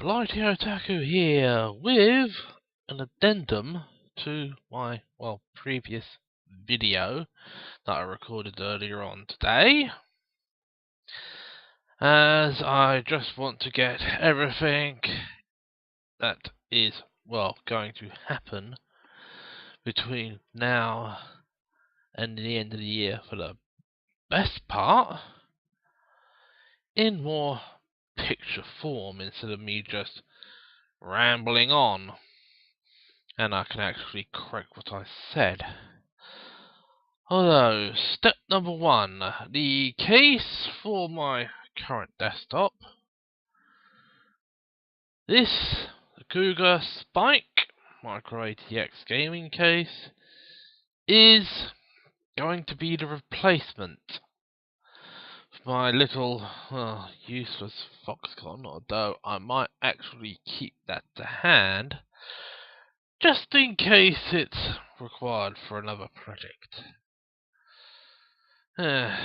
Blighty Otaku here with an addendum to my, previous video that I recorded earlier on today, as I just want to get everything that is, going to happen between now and the end of the year for the best part in more picture form instead of me just rambling on. And I can actually correct what I said. Although, step number 1, the case for my current desktop. This, the Cougar Spike Micro ATX gaming case, is going to be the replacement for my little, useless Foxconn, although I might actually keep that to hand, just in case it's required for another project. The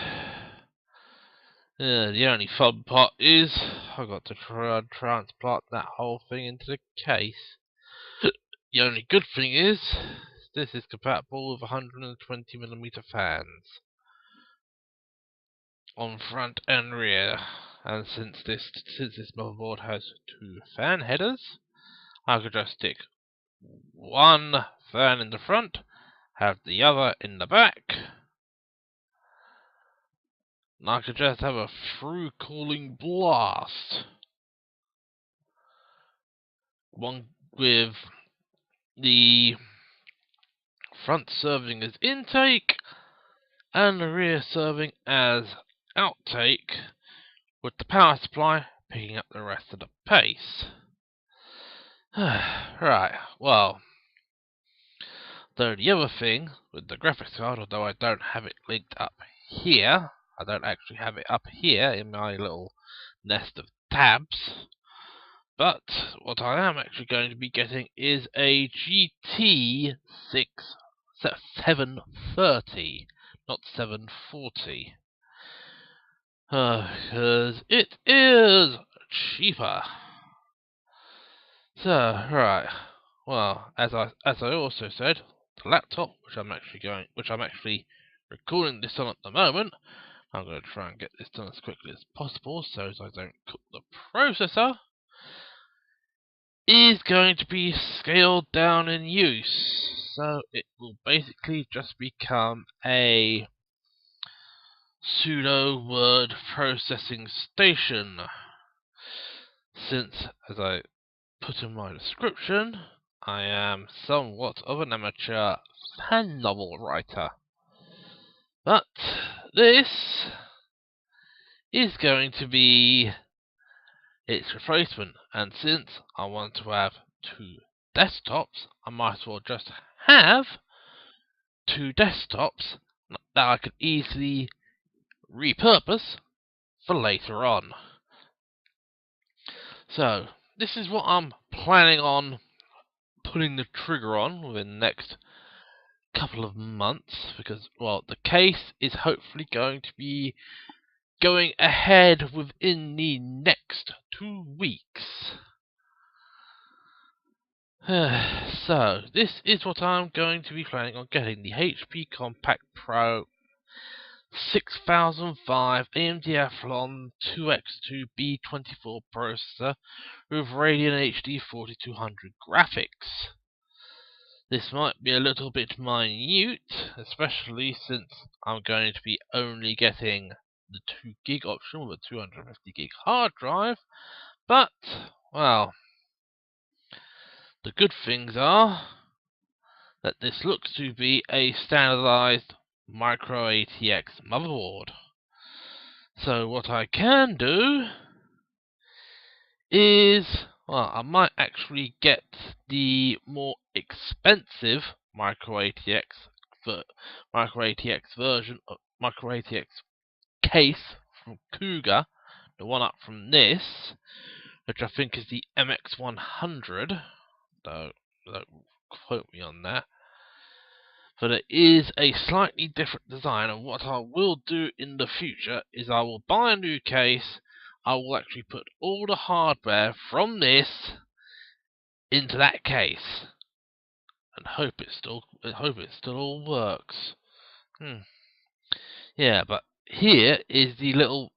only fun part is I got to try and transplant that whole thing into the case. The only good thing is this is compatible with 120mm fans on front and rear, and since this motherboard has 2 fan headers, I could just stick one fan in the front, have the other in the back, and I could just have a through cooling blast. One with the front serving as intake and the rear serving as outtake, with the power supply picking up the rest of the pace. Right, well, though the other thing with the graphics card, although I don't have it linked up here, I don't actually have it up here in my little nest of tabs, but what I am actually going to be getting is a GT 730, not 740. Because it is cheaper. So, right. Well, as I also said, the laptop, which I'm actually recording this on at the moment, I'm going to try and get this done as quickly as possible so as I don't cook the processor, is going to be scaled down in use. So it will basically just become a pseudo word processing station, since, as I put in my description, I am somewhat of an amateur fan novel writer. But this is going to be its replacement, and since I want to have 2 desktops, I might as well just have 2 desktops that I could easily repurpose for later on. So, this is what I'm planning on putting the trigger on within the next couple of months, because, the case is hopefully going to be going ahead within the next 2 weeks. So, this is what I'm going to be planning on getting: the HP Compact Pro 6005 AMD Athlon 2X2 B24 processor with Radeon HD 4200 graphics. This might be a little bit minute, especially since I'm going to be only getting the 2 gig option with a 250 gig hard drive, but, the good things are that this looks to be a standardized micro ATX motherboard. So what I can do is, I might actually get the more expensive micro ATX version of micro ATX case from Cougar, the one up from this, which I think is the MX100, though don't quote me on that. But it is a slightly different design, and what I will do in the future is I will buy a new case, I will actually put all the hardware from this into that case and hope it still all works. Yeah, but here is the little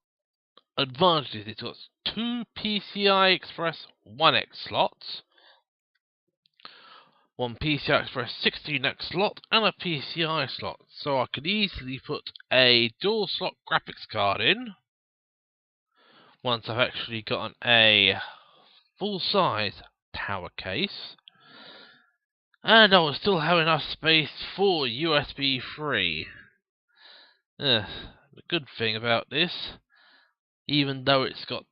advantages. It's got two PCI Express 1X slots, one PCI Express 16X slot, and a PCI slot. So I could easily put a dual slot graphics card in once I've actually gotten a full size tower case. And I will still have enough space for USB 3. The good thing about this, even though it's got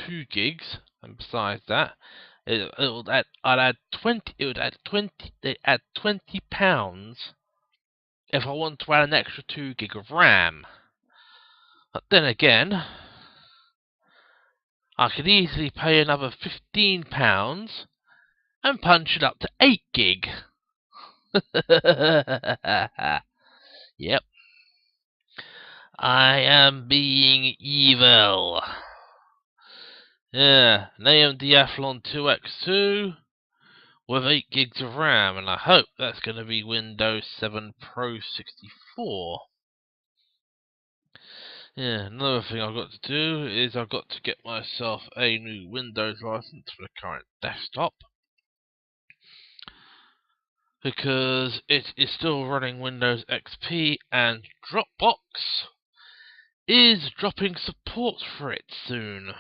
2 gigs, and besides that, it would add 20 pounds if I want to add an extra 2 gig of RAM. But then again, I could easily pay another £15 and punch it up to 8 gig. Yep. I am being evil. Yeah, an AMD Athlon 2X2 with 8 gigs of RAM, and I hope that's going to be Windows 7 Pro 64. Yeah, another thing I've got to do is I've got to get myself a new Windows license for the current desktop, because it is still running Windows XP, and Dropbox is dropping support for it soon.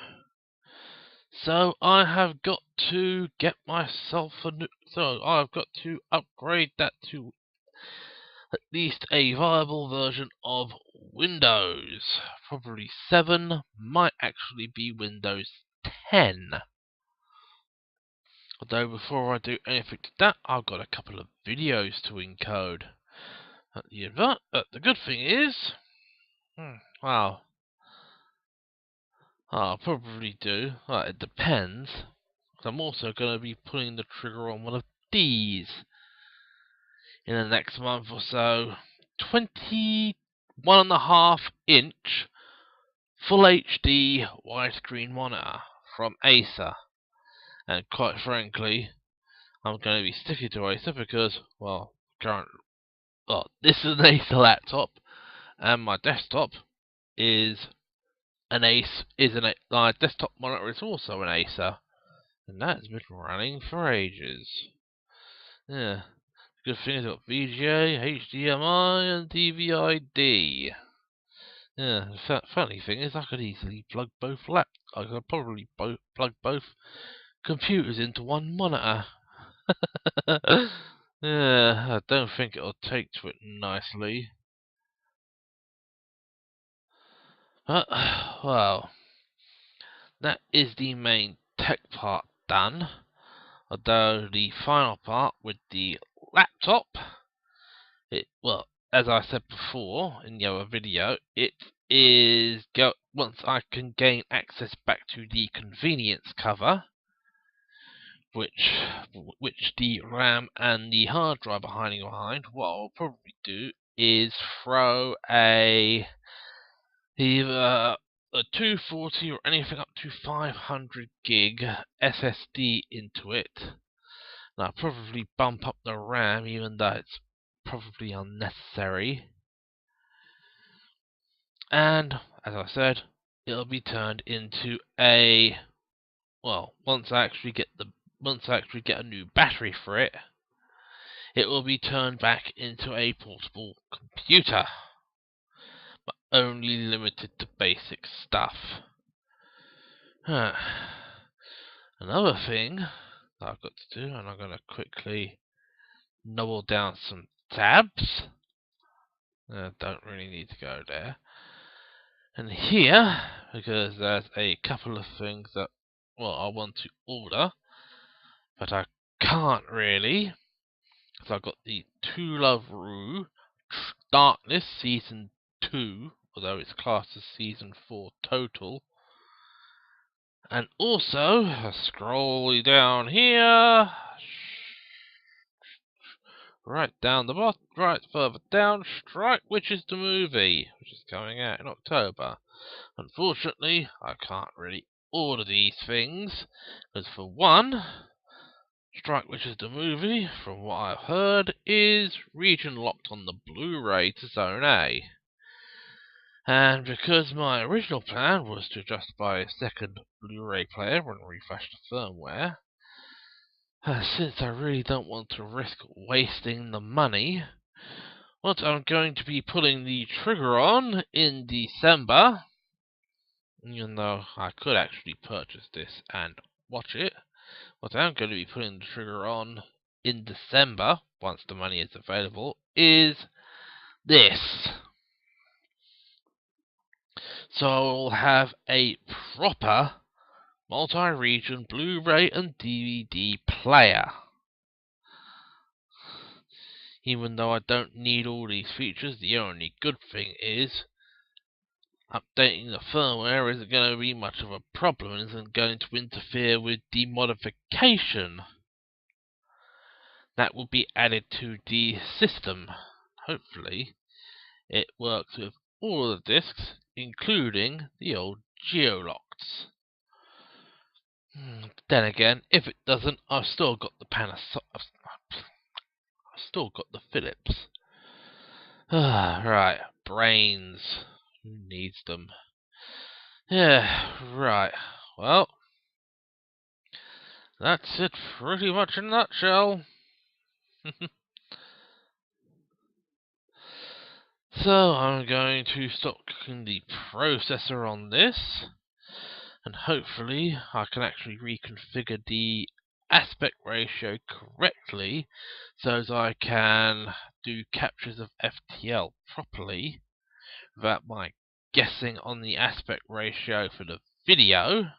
So I have got to get myself a new. So I've got to upgrade that to at least a viable version of Windows. Probably 7, might actually be Windows 10. Although before I do anything to that, I've got a couple of videos to encode. The good thing is, well, I'll probably do. Well, it depends. I'm also going to be pulling the trigger on one of these in the next month or so. 21.5-inch Full HD widescreen monitor from Acer. And quite frankly, I'm going to be sticking to Acer because, well, this is an Acer laptop, and my desktop is my desktop monitor is also an Acer, and that's been running for ages. Yeah, good thing is got VGA, HDMI, and DVI-D. Yeah, the funny thing is I could easily plug I could probably plug both computers into one monitor. Yeah, I don't think it'll take to it nicely. But, well, that is the main tech part done. Although the final part with the laptop, as I said before in the other video, it is once I can gain access back to the convenience cover, which the RAM and the hard drive are hiding behind, what I'll probably do is throw either a 240 or anything up to 500 gig SSD into it. And I'll probably bump up the RAM, even though it's probably unnecessary. And as I said, it'll be turned into once I actually get a new battery for it, it will be turned back into a portable computer, but only limited to basic stuff. Another thing that I've got to do, and I'm going to quickly nibble down some tabs. Don't really need to go there. And here, because there's a couple of things that, I want to order, but I can't really, because I've got the To Love Ru Darkness Season 2, although it's classed as Season 4 total. And also, scroll down here, right down the bottom, right further down, Strike Witches the movie, which is coming out in October. Unfortunately, I can't really order these things, because for one, Strike Witches the movie, from what I've heard, is region locked on the Blu-ray to Zone A. And because my original plan was to just buy a second Blu-ray player and refresh the firmware, since I really don't want to risk wasting the money, what I'm going to be pulling the trigger on in December, even though I could actually purchase this and watch it, what I'm going to be putting the trigger on in December, once the money is available, is this. So I'll have a proper multi-region Blu-ray and DVD player. Even though I don't need all these features, the only good thing is updating the firmware isn't going to be much of a problem and isn't going to interfere with the modification that will be added to the system. Hopefully, it works with all of the discs, including the old Geolocks. Then again, if it doesn't, I've still got the I've still got the Philips. Right, brains. Who needs them? Yeah, right. Well, that's it pretty much in a nutshell. So I'm going to stop cooking the processor on this, and hopefully I can actually reconfigure the aspect ratio correctly so that I can do captures of FTL properly without my guessing on the aspect ratio for the video.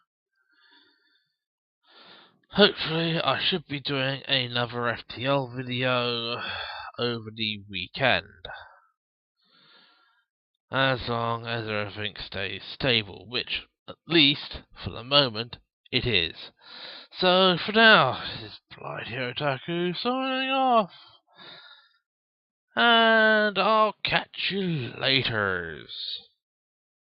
Hopefully I should be doing another FTL video over the weekend, as long as everything stays stable, which, at least for the moment, it is. So for now, this is Blight Hero Otaku signing off, and I'll catch you laters.